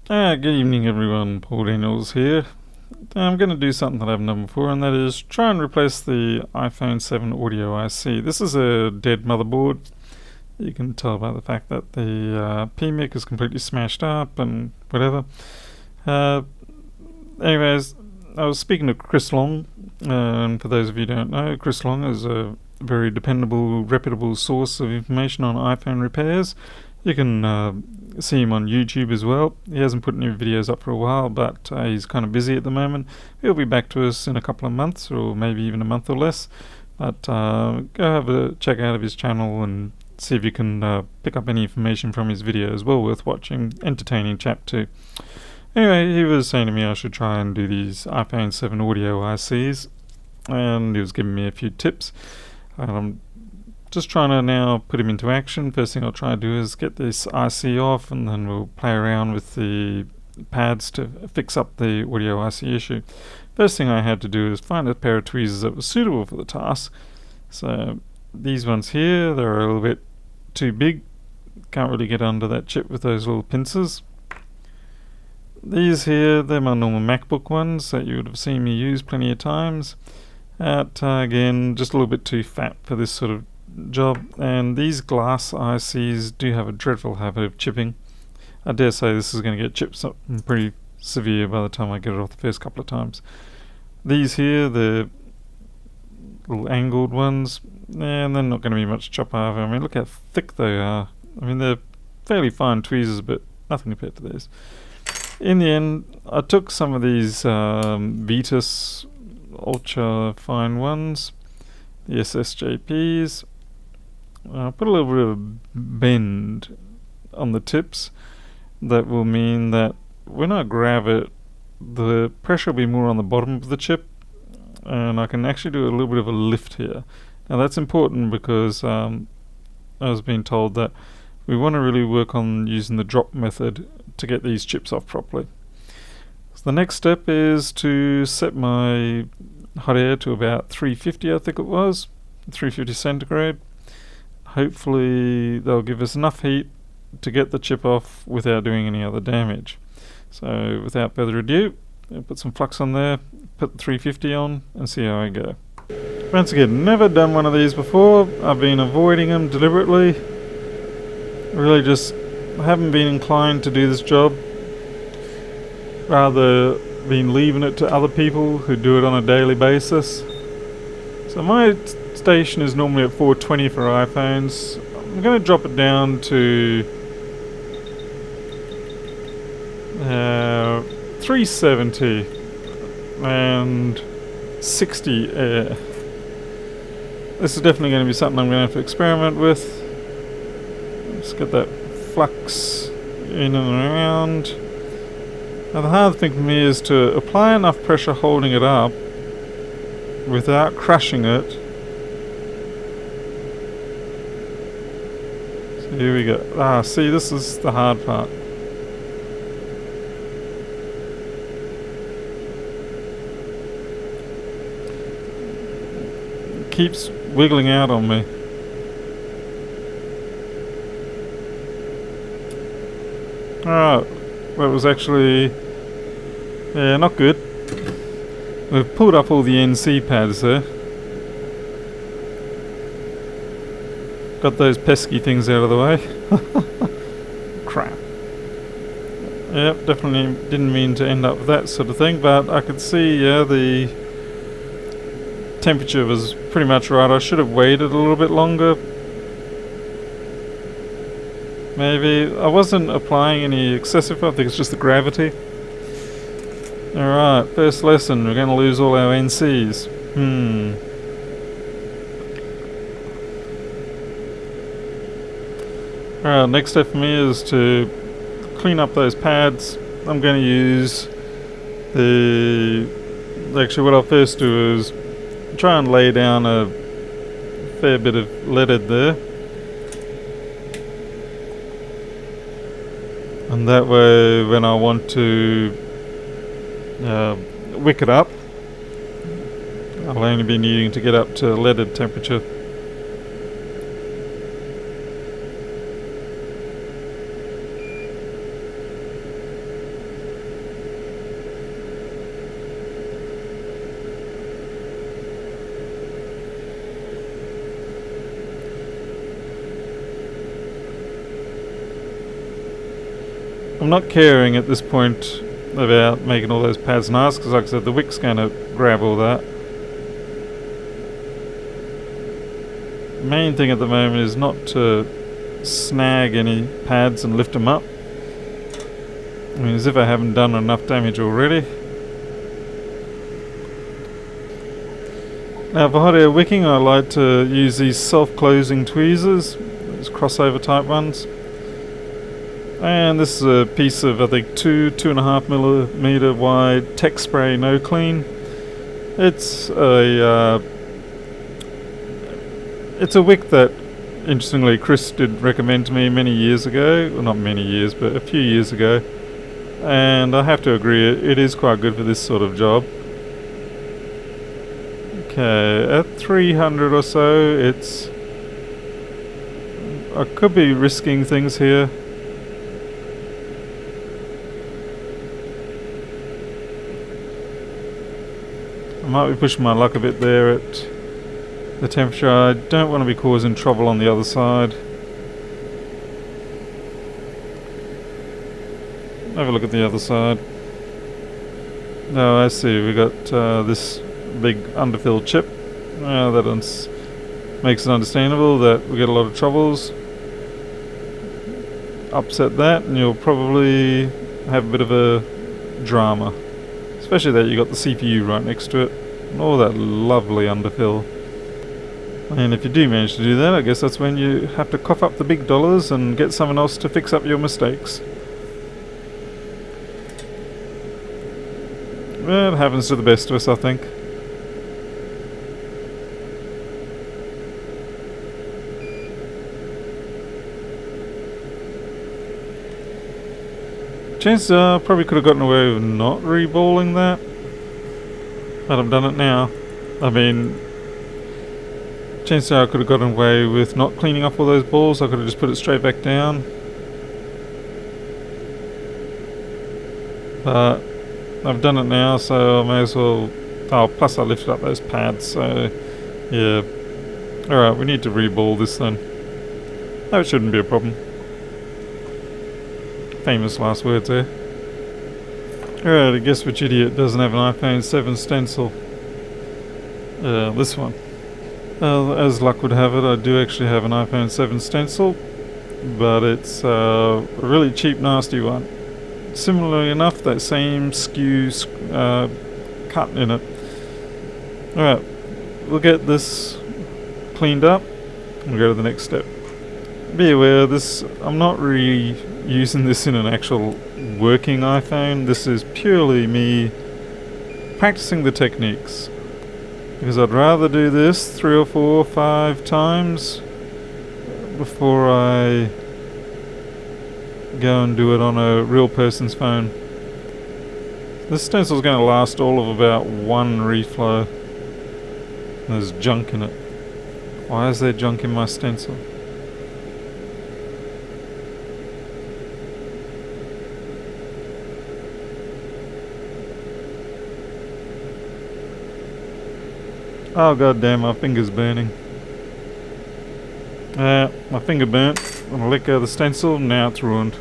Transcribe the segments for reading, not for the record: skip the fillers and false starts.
Good evening everyone, Paul Daniels here. I'm going to do something that I haven't done before, and that is try and replace the iPhone 7 audio IC. This is a dead motherboard. You can tell by the fact that the PMIC is completely smashed up and whatever. Uh, Anyways, I was speaking to Chris Long, and for those of you who don't know, Chris Long is a very dependable, reputable source of information on iPhone repairs. You can see him on YouTube as well. He hasn't put any videos up for a while, but he's kind of busy at the moment. He'll be back to us in a couple of months, or maybe even a month or less. But go have a check out of his channel and see if you can pick up any information from his videos. Well worth watching. Entertaining chap too. Anyway, he was saying to me I should try and do these iPhone 7 audio ICs, and he was giving me a few tips. I'm just trying to now put him into action. First thing I'll try to do is get this IC off, and then we'll play around with the pads to fix up the audio IC issue. First thing I had to do is find a pair of tweezers that was suitable for the task. So these ones here, they're a little bit too big. Can't really get under that chip with those little pincers. These here, they're my normal MacBook ones that you would have seen me use plenty of times. Again, just a little bit too fat for this sort of job. And these glass ICs do have a dreadful habit of chipping. I dare say this is going to get chipped up pretty severe by the time I get it off the first couple of times. These here, the little angled ones, and they're not going to be much chop either. I mean, look how thick they are. I mean, they're fairly fine tweezers, but nothing compared to these. In the end, I took some of these Vetus ultra fine ones, the SSJPs. Put a little bit of bend on the tips. That will mean that when I grab it, the pressure will be more on the bottom of the chip, and I can actually do a little bit of a lift here. Now that's important because I was being told that we want to really work on using the drop method to get these chips off properly. So the next step is to set my hot air to about 350, I think it was, 350 centigrade. Hopefully they'll give us enough heat to get the chip off without doing any other damage. So without further ado, I'll put some flux on there, put the 350 on, and see how I go. Once again, never done one of these before. I've been avoiding them deliberately. Really just haven't been inclined to do this job. Rather been leaving it to other people who do it on a daily basis. So my station is normally at 420 for iPhones. I'm going to drop it down to 370 and 60 air. This is definitely going to be something I'm going to have to experiment with. Let's get that flux in and around. Now the hard thing for me is to apply enough pressure holding it up without crushing it. So here we go. See, this is the hard part. It keeps wiggling out on me. Alright, that was actually not good. We've pulled up all the NC pads there. Got those pesky things out of the way. Crap. Yep, definitely didn't mean to end up with that sort of thing, but I could see the temperature was pretty much right. I should have waited a little bit longer. Maybe I wasn't applying any excessive, I think it's just the gravity. Alright, first lesson, we're going to lose all our NCs. Alright, next step for me is to clean up those pads. I'm going to use actually what I'll first do is try and lay down a fair bit of leaded there. And that way when I want to wick it up, I'll only be needing to get up to leaded temperature. I'm not caring at this point about making all those pads nice, because like I said, the wick's going to grab all that. Main thing at the moment is not to snag any pads and lift them up. I mean, as if I haven't done enough damage already. Now for hot air wicking, I like to use these self-closing tweezers, these crossover type ones. And this is a piece of, I think, 2.5 millimeter wide Tech Spray No Clean. It's a wick that, interestingly, Chris did recommend to me many years ago. Well, not many years, but a few years ago. And I have to agree, it is quite good for this sort of job. Okay, at 300 or so, it's... I could be risking things here. I might be pushing my luck a bit there at the temperature. I don't want to be causing trouble on the other side. Have a look at the other side. Oh, I see. We got this big underfilled chip. That makes it understandable that we get a lot of troubles. Upset that, and you'll probably have a bit of a drama. Especially that you got the CPU right next to it, and all that lovely underfill. And if you do manage to do that, I guess that's when you have to cough up the big dollars and get someone else to fix up your mistakes. Well, it happens to the best of us, I think. Chances are I probably could have gotten away with not reballing that, but I've done it now. I mean, chances are I could have gotten away with not cleaning up all those balls. I could have just put it straight back down. But I've done it now, so I may as well... Oh, plus I lifted up those pads, so... Yeah. Alright, we need to reball this then. No, it shouldn't be a problem. Famous last words there. Alright, I guess which idiot doesn't have an iPhone 7 stencil? This one. As luck would have it, I do actually have an iPhone 7 stencil, but it's a really cheap, nasty one. Similarly enough, that same skew cut in it. Alright, we'll get this cleaned up and we'll go to the next step. Be aware, I'm not really using this in an actual working iPhone. This is purely me practicing the techniques, because I'd rather do this 3 or 4 or 5 times before I go and do it on a real person's phone. This stencil is going to last all of about 1 reflow. There's junk in it. Why is there junk in my stencil? Oh god damn, my finger's burning. My finger burnt. I'm gonna let go of the stencil, now it's ruined.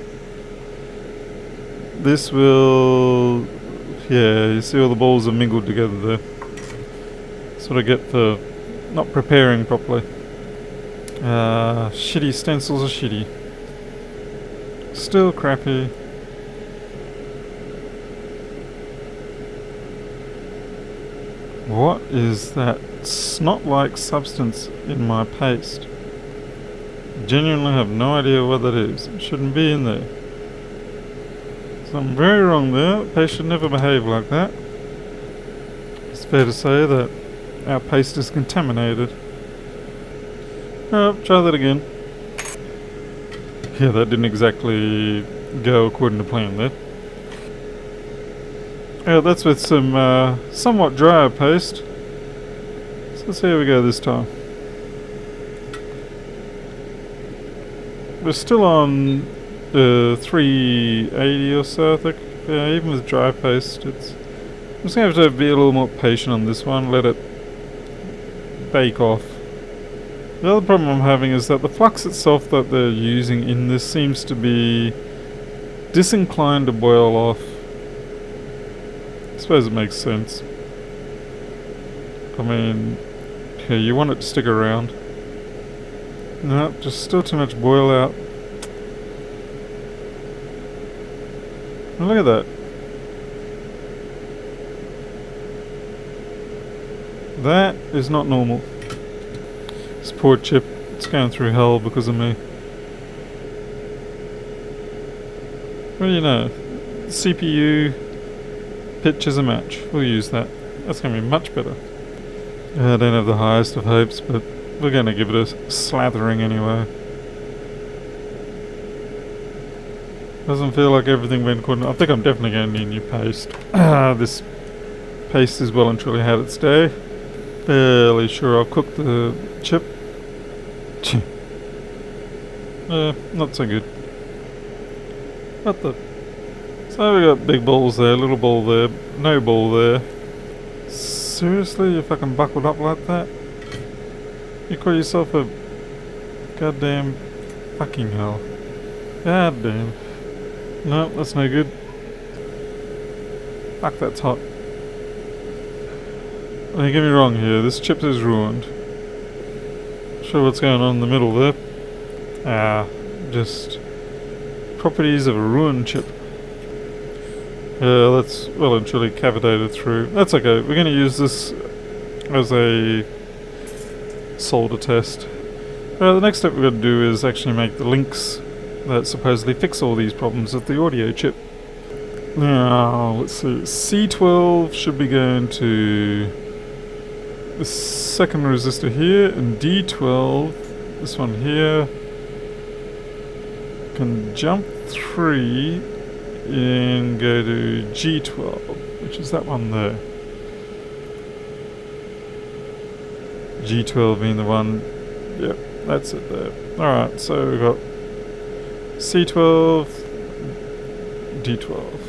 This will... Yeah, you see all the balls are mingled together there. That's what I get for not preparing properly. Shitty stencils are shitty. Still crappy. What is that snot-like substance in my paste? Genuinely have no idea what that is. It shouldn't be in there. Something very wrong there. Paste should never behave like that. It's fair to say that our paste is contaminated. Oh, try that again. Yeah, that didn't exactly go according to plan there. Yeah, that's with some somewhat drier paste. So let's see how we go this time. We're still on 380 or so, I think. Yeah, even with dry paste, I'm just going to have to be a little more patient on this one, let it bake off. The other problem I'm having is that the flux itself that they're using in this seems to be disinclined to boil off. I suppose it makes sense. I mean, yeah, you want it to stick around. No, just still too much boil out. And look at that. That is not normal. This poor chip, it's going through hell because of me. What do you know? CPU pitch is a match. We'll use that. That's going to be much better. I don't have the highest of hopes, but we're going to give it a slathering anyway. Doesn't feel like everything went good. I think I'm definitely going to need new paste. This paste has well and truly had its day. Fairly sure I'll cook the chip. Not so good. What the? So we got big balls there, little ball there, no ball there. Seriously, you fucking buckled up like that? You call yourself a goddamn fucking hell. God damn. No, that's no good. Fuck, that's hot. Don't get me wrong here, this chip is ruined. Sure what's going on in the middle there. Just properties of a ruined chip. Yeah, that's well and truly cavitated through. That's okay, we're going to use this as a solder test. The next step we're going to do is actually make the links that supposedly fix all these problems with the audio chip. Now, let's see. C12 should be going to the second resistor here, and D12, this one here, can jump 3 and go to G12, which is that one there. G12 being the one, yep, that's it there. Alright, so we've got C12, D12.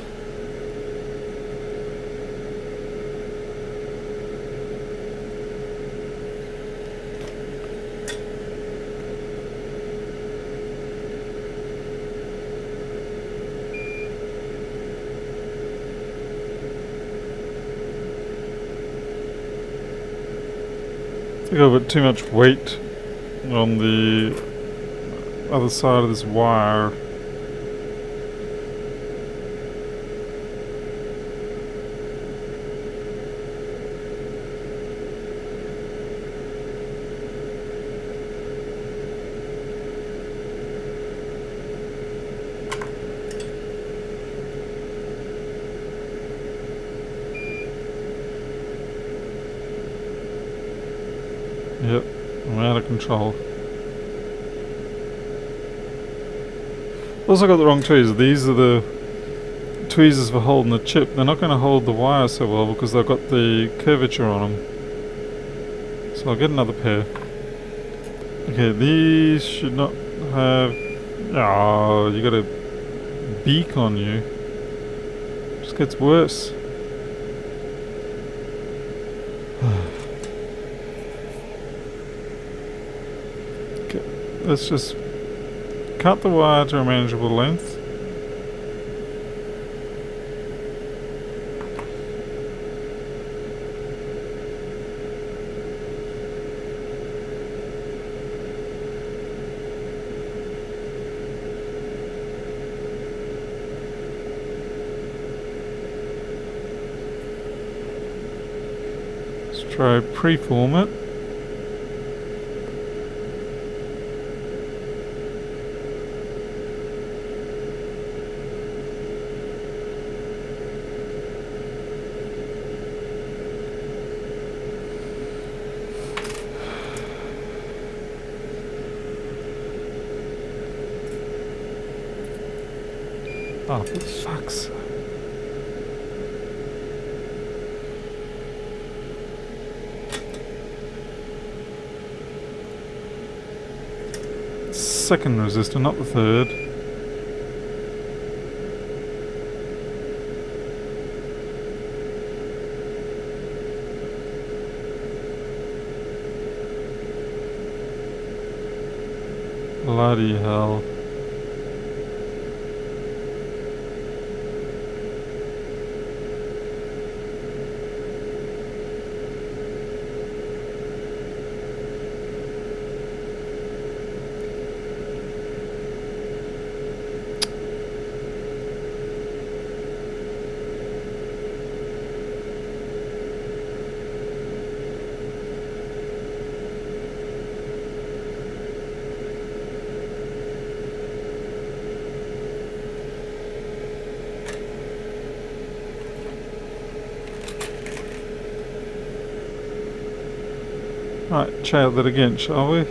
I think I've got too much weight on the other side of this wire. Yep, I'm out of control. Also got the wrong tweezers. These are the tweezers for holding the chip. They're not going to hold the wire so well because they've got the curvature on them. So I'll get another pair. Okay, these should not have... Oh, you got a beak on you. Just gets worse. Let's just cut the wire to a manageable length. Let's try preform it. Oh, for fuck's sake. Second resistor, not the third. Bloody hell. Right, try that again, shall we?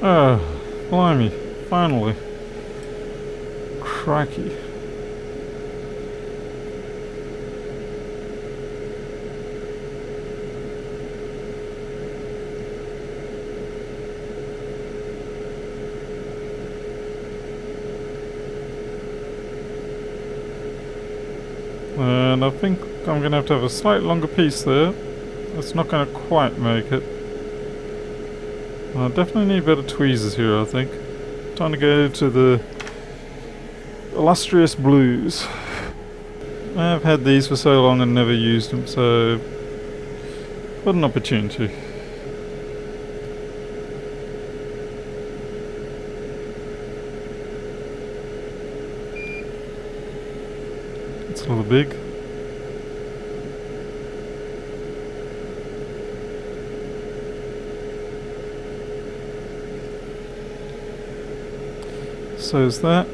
Oh, blimey, finally. Crikey. And I think I'm going to have a slightly longer piece there. It's not going to quite make it. I definitely need better tweezers here, I think. Time to go to the illustrious blues. I've had these for so long and never used them, so what an opportunity. It's a little big. So is that.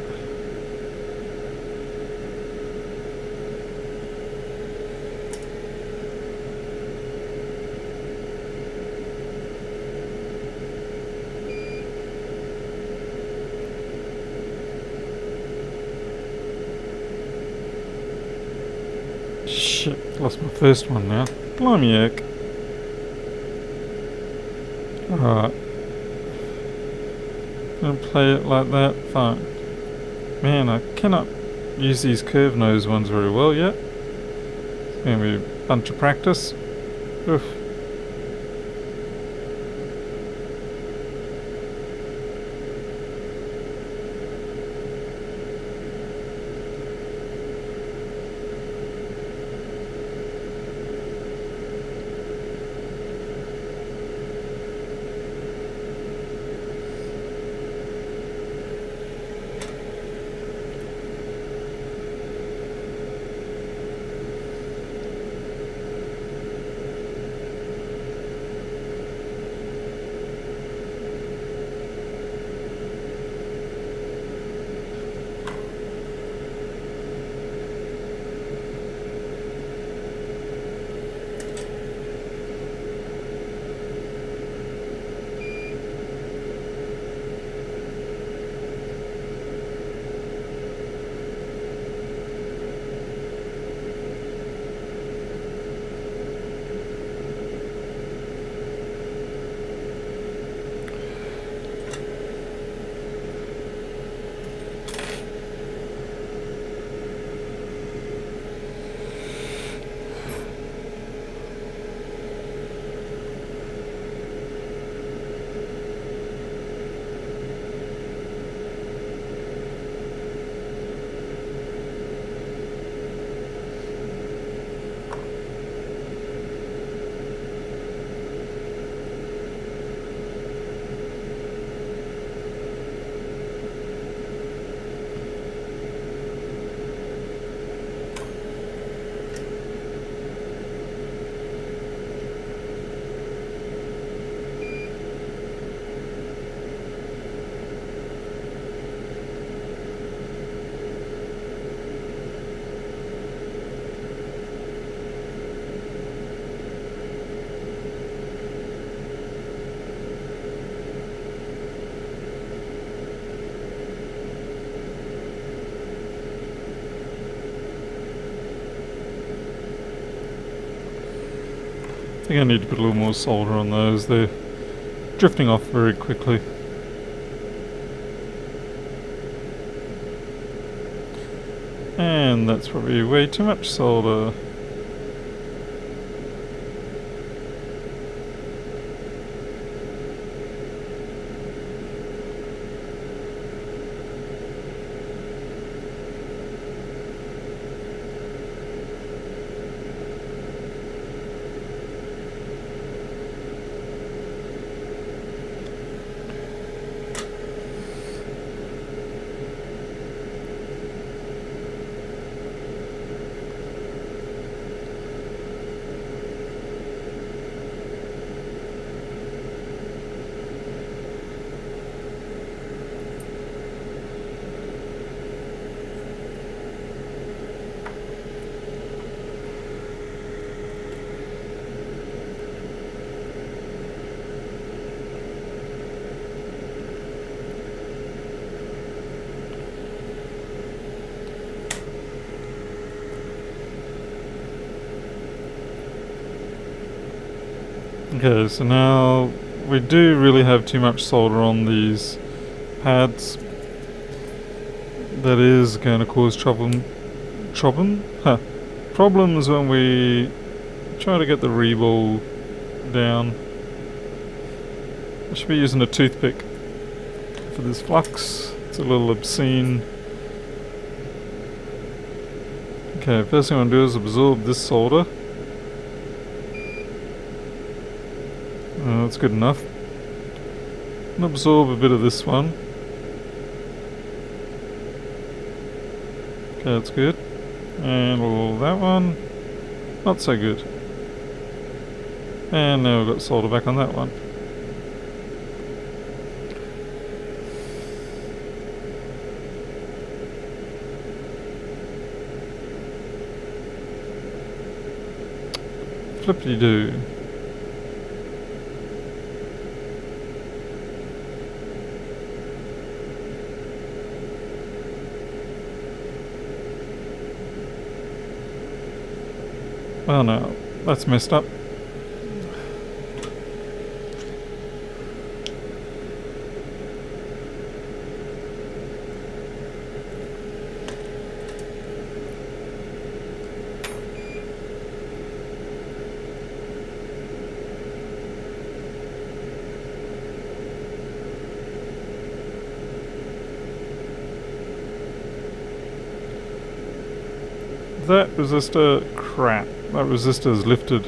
Shit, lost my first one now. Blimey heck. Alright. Gonna play it like that, fine. Man, I cannot use these curved nose ones very well yet. It's gonna be a bunch of practice. Oof. think I need to put a little more solder on those. They're drifting off very quickly. And that's probably way too much solder. Okay, so now we do really have too much solder on these pads. That is going to cause problems when we try to get the reball down. I should be using a toothpick for this flux. It's a little obscene. Okay, first thing I want to do is absorb this solder. That's good enough. And absorb a bit of this one. Okay, that's good. And all that one. Not so good. And now we've got solder back on that one. Flippity-doo. Well, no, that's messed up. That resistor crap. That resistor is lifted.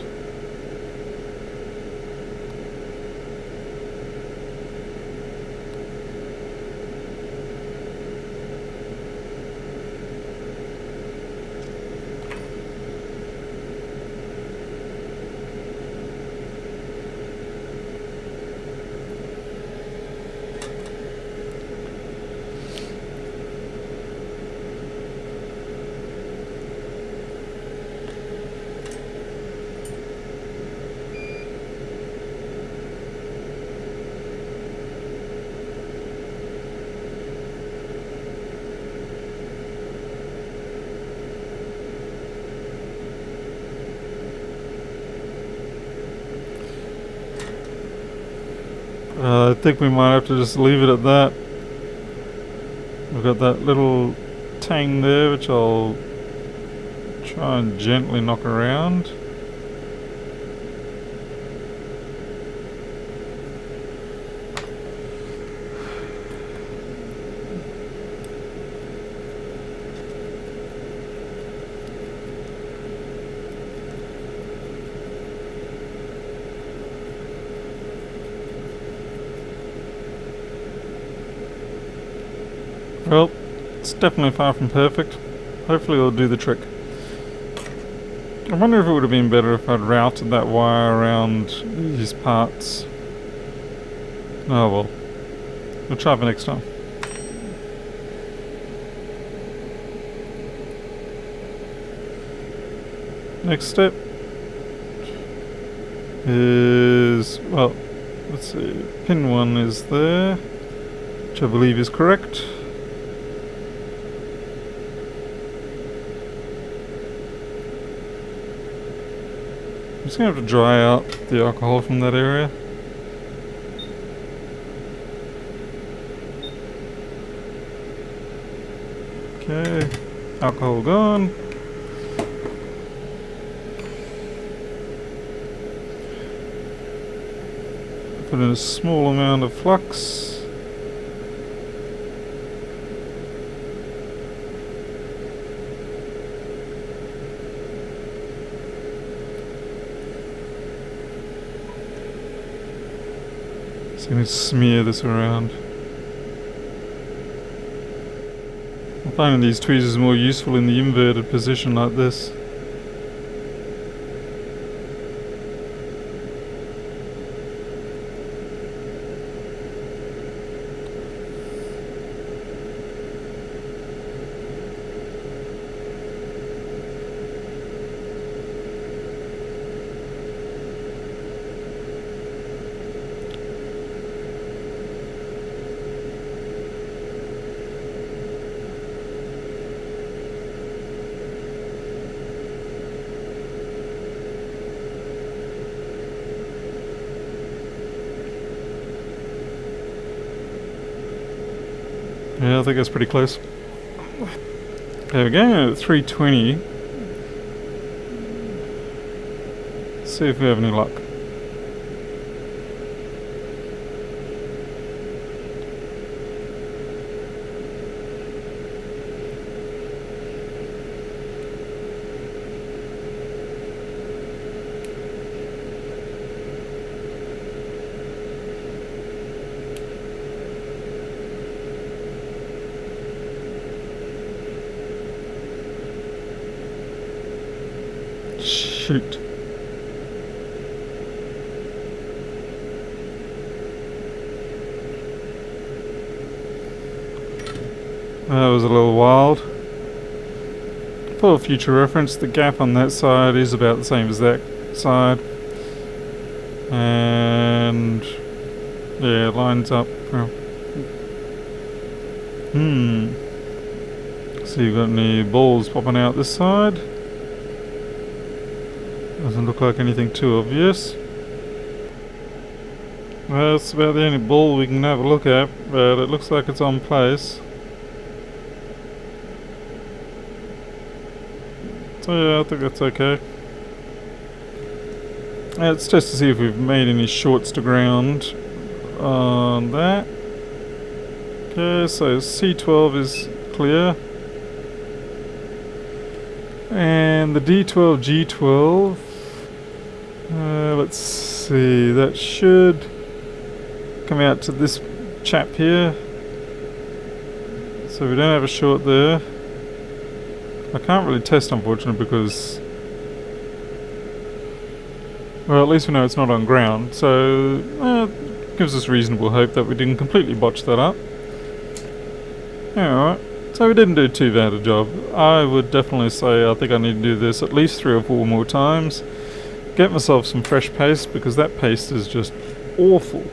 I think we might have to just leave it at that. We've got that little tang there, which I'll try and gently knock around. Well, it's definitely far from perfect. Hopefully it'll do the trick. I wonder if it would have been better if I'd routed that wire around these parts. Oh well. We'll try for next time. Next step is, well, let's see, pin 1 is there, which I believe is correct. I'm just going to have to dry out the alcohol from that area. Okay, alcohol gone. Put in a small amount of flux. Just going to smear this around. I'm finding these tweezers more useful in the inverted position like this. Yeah, I think that's pretty close. There we go, at 320. See if we have any luck. Shoot. That was a little wild. For future reference, the gap on that side is about the same as that side. And yeah, it lines up. See, you got any balls popping out this side? Doesn't look like anything too obvious. Well, that's about the only ball we can have a look at, but it looks like it's on place. So yeah, I think that's okay. Let's just to see if we've made any shorts to ground on that. Okay, so C12 is clear. And the D12, G12, let's see, that should come out to this chap here. So we don't have a short there. I can't really test, unfortunately, because, well, at least we know it's not on ground, so it gives us reasonable hope that we didn't completely botch that up. Alright, so we didn't do too bad a job. I would definitely say I think I need to do this at least 3 or 4 more times. Get myself some fresh paste, because that paste is just awful.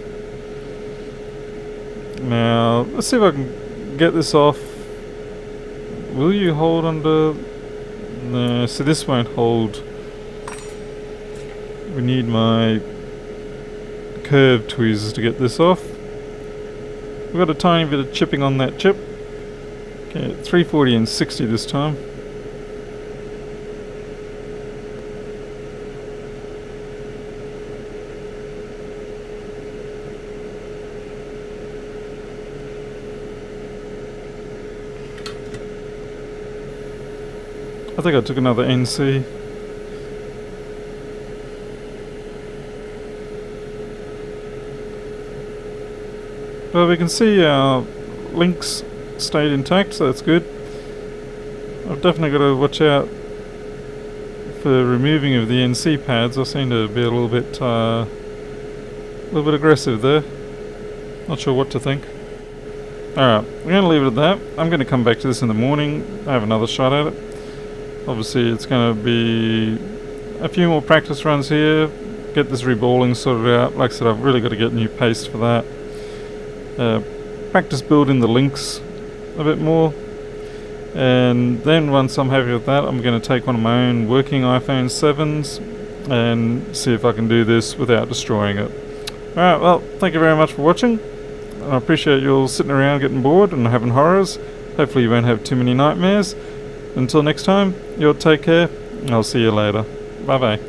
Now, let's see if I can get this off. Will you hold under? No, so this won't hold. We need my curved tweezers to get this off. We've got a tiny bit of chipping on that chip. Okay, 340 and 60 this time. I think I took another NC. Well, we can see our links stayed intact, so that's good. I've definitely got to watch out for removing of the NC pads. I seem to be a little bit aggressive there. Not sure what to think. Alright, we're going to leave it at that. I'm going to come back to this in the morning, have another shot at it. Obviously it's going to be a few more practice runs here, get this reballing sorted out. Like I said, I've really got to get new paste for that. Practice building the links a bit more, and then once I'm happy with that, I'm going to take one of my own working iPhone 7s and see if I can do this without destroying it. Alright, well, thank you very much for watching. I appreciate you all sitting around getting bored and having horrors. Hopefully you won't have too many nightmares. Until next time, you'll take care, and I'll see you later. Bye bye.